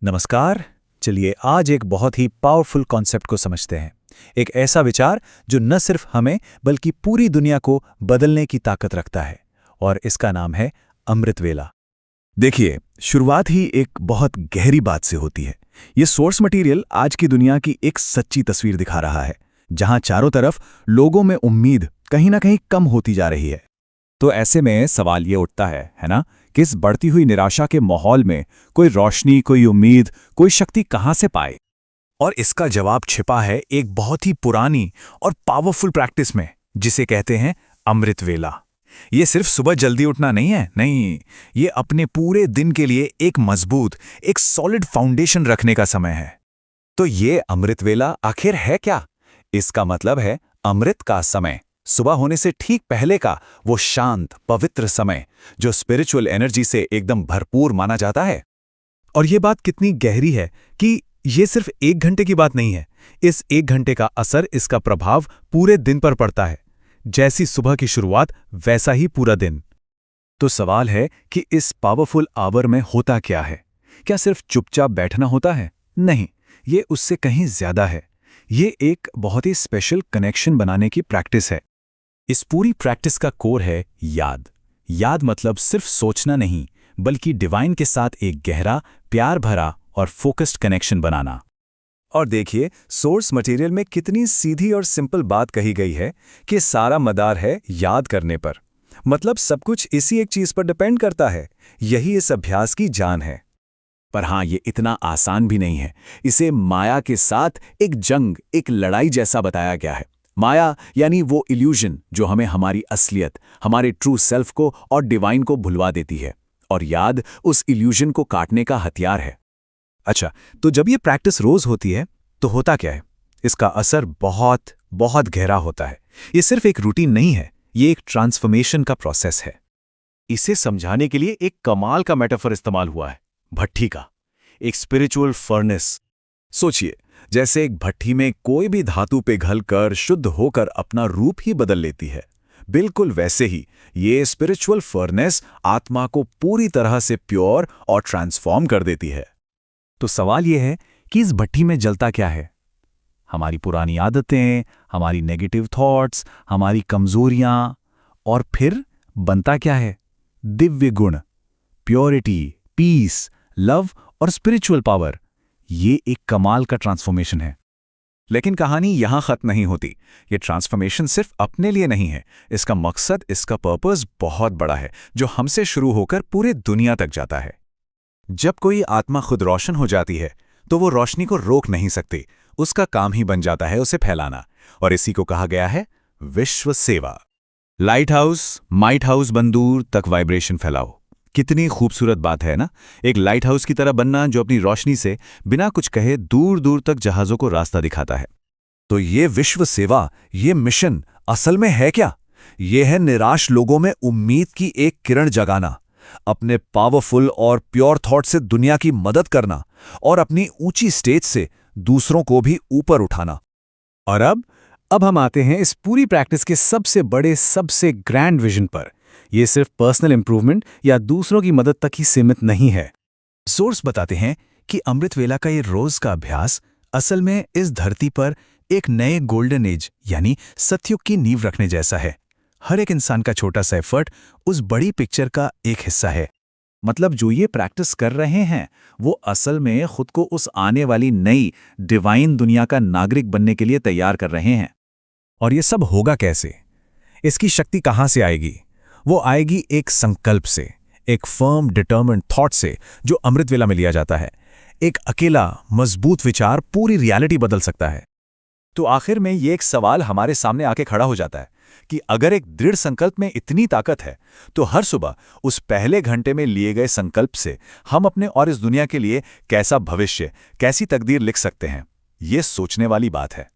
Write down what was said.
नमस्कार। चलिए आज एक बहुत ही पावरफुल कॉन्सेप्ट को समझते हैं। एक ऐसा विचार जो न सिर्फ हमें बल्कि पूरी दुनिया को बदलने की ताकत रखता है, और इसका नाम है अमृत वेला। देखिए, शुरुआत ही एक बहुत गहरी बात से होती है। ये सोर्स मटेरियल आज की दुनिया की एक सच्ची तस्वीर दिखा रहा है, जहां चारों तरफ लोगों में उम्मीद कहीं ना कहीं कम होती जा रही है। तो ऐसे में सवाल ये उठता है ना, कि इस बढ़ती हुई निराशा के माहौल में कोई रोशनी, कोई उम्मीद, कोई शक्ति कहाँ से पाए? और इसका जवाब छिपा है एक बहुत ही पुरानी और पावरफुल प्रैक्टिस में, जिसे कहते हैं अमृत वेला। ये सिर्फ सुबह जल्दी उठना नहीं है, नहीं, ये अपने पूरे दिन के लिए एक मजबूत, एक सॉलिड फाउंडेशन रखने का समय है। तो ये अमृत वेला आखिर है क्या? इसका मतलब है अमृत का समय, सुबह होने से ठीक पहले का वो शांत, पवित्र समय जो स्पिरिचुअल एनर्जी से एकदम भरपूर माना जाता है। और ये बात कितनी गहरी है कि ये सिर्फ एक घंटे की बात नहीं है। इस एक घंटे का असर, इसका प्रभाव पूरे दिन पर पड़ता है। जैसी सुबह की शुरुआत वैसा ही पूरा दिन। तो सवाल है कि इस पावरफुल आवर में होता क्या है? क्या सिर्फ चुपचाप बैठना होता है? नहीं, ये उससे कहीं ज्यादा है। ये एक बहुत ही स्पेशल कनेक्शन बनाने की प्रैक्टिस है। इस पूरी प्रैक्टिस का कोर है याद। याद मतलब सिर्फ सोचना नहीं, बल्कि डिवाइन के साथ एक गहरा, प्यार भरा और फोकस्ड कनेक्शन बनाना। और देखिए, सोर्स मटेरियल में कितनी सीधी और सिंपल बात कही गई है कि सारा मदार है याद करने पर। मतलब सब कुछ इसी एक चीज पर डिपेंड करता है। यही इस अभ्यास की जान है। पर हाँ, ये इतना आसान भी नहीं है। इसे माया के साथ एक जंग, एक लड़ाई जैसा बताया गया है। माया यानी वो इल्यूजन जो हमें हमारी असलियत, हमारे ट्रू सेल्फ को और डिवाइन को भुलवा देती है। और याद उस इल्यूजन को काटने का हथियार है। अच्छा, तो जब ये प्रैक्टिस रोज होती है तो होता क्या है? इसका असर बहुत बहुत गहरा होता है। ये सिर्फ एक रूटीन नहीं है, ये एक ट्रांसफॉर्मेशन का प्रोसेस है। इसे समझाने के लिए एक कमाल का मेटाफर इस्तेमाल हुआ है, भट्ठी का, एक स्पिरिचुअल फर्नेस। सोचिए, जैसे एक भट्ठी में कोई भी धातु पिघलकर शुद्ध होकर अपना रूप ही बदल लेती है, बिल्कुल वैसे ही ये स्पिरिचुअल फर्नेस आत्मा को पूरी तरह से प्योर और ट्रांसफॉर्म कर देती है। तो सवाल यह है कि इस भट्ठी में जलता क्या है? हमारी पुरानी आदतें, हमारी नेगेटिव थॉट्स, हमारी कमजोरियां। और फिर बनता क्या है? दिव्य गुण, प्योरिटी, पीस, लव और स्पिरिचुअल पावर। ये एक कमाल का ट्रांसफॉर्मेशन है। लेकिन कहानी यहां खत्म नहीं होती। ये ट्रांसफॉर्मेशन सिर्फ अपने लिए नहीं है। इसका मकसद, इसका पर्पस बहुत बड़ा है, जो हमसे शुरू होकर पूरे दुनिया तक जाता है। जब कोई आत्मा खुद रोशन हो जाती है तो वो रोशनी को रोक नहीं सकती। उसका काम ही बन जाता है उसे फैलाना। और इसी को कहा गया है विश्व सेवा। लाइट हाउस, माइट हाउस बन दूर तक वाइब्रेशन फैलाओ। कितनी खूबसूरत बात है ना, एक लाइट हाउस की तरह बनना जो अपनी रोशनी से बिना कुछ कहे दूर दूर तक जहाजों को रास्ता दिखाता है। तो ये विश्व सेवा, ये मिशन असल में है क्या? ये है निराश लोगों में उम्मीद की एक किरण जगाना, अपने पावरफुल और प्योर थॉट से दुनिया की मदद करना, और अपनी ऊंची स्टेज से दूसरों को भी ऊपर उठाना। और अब हम आते हैं इस पूरी प्रैक्टिस के सबसे बड़े, सबसे ग्रैंड विजन पर। यह सिर्फ पर्सनल इंप्रूवमेंट या दूसरों की मदद तक ही सीमित नहीं है। सोर्स बताते हैं कि अमृत वेला का ये रोज का अभ्यास असल में इस धरती पर एक नए गोल्डन एज यानी सतयुग की नींव रखने जैसा है। हर एक इंसान का छोटा सा एफर्ट उस बड़ी पिक्चर का एक हिस्सा है। मतलब जो ये प्रैक्टिस कर रहे हैं वो असल में खुद को उस आने वाली नई डिवाइन दुनिया का नागरिक बनने के लिए तैयार कर रहे हैं। और ये सब होगा कैसे? इसकी शक्ति कहां से आएगी? वो आएगी एक संकल्प से, एक फर्म डिटर्मिन्ड थॉट से, जो अमृत वेला में लिया जाता है। एक अकेला मजबूत विचार पूरी रियलिटी बदल सकता है। तो आखिर में ये एक सवाल हमारे सामने आके खड़ा हो जाता है कि अगर एक दृढ़ संकल्प में इतनी ताकत है, तो हर सुबह उस पहले घंटे में लिए गए संकल्प से हम अपने और इस दुनिया के लिए कैसा भविष्य, कैसी तकदीर लिख सकते हैं? ये सोचने वाली बात है।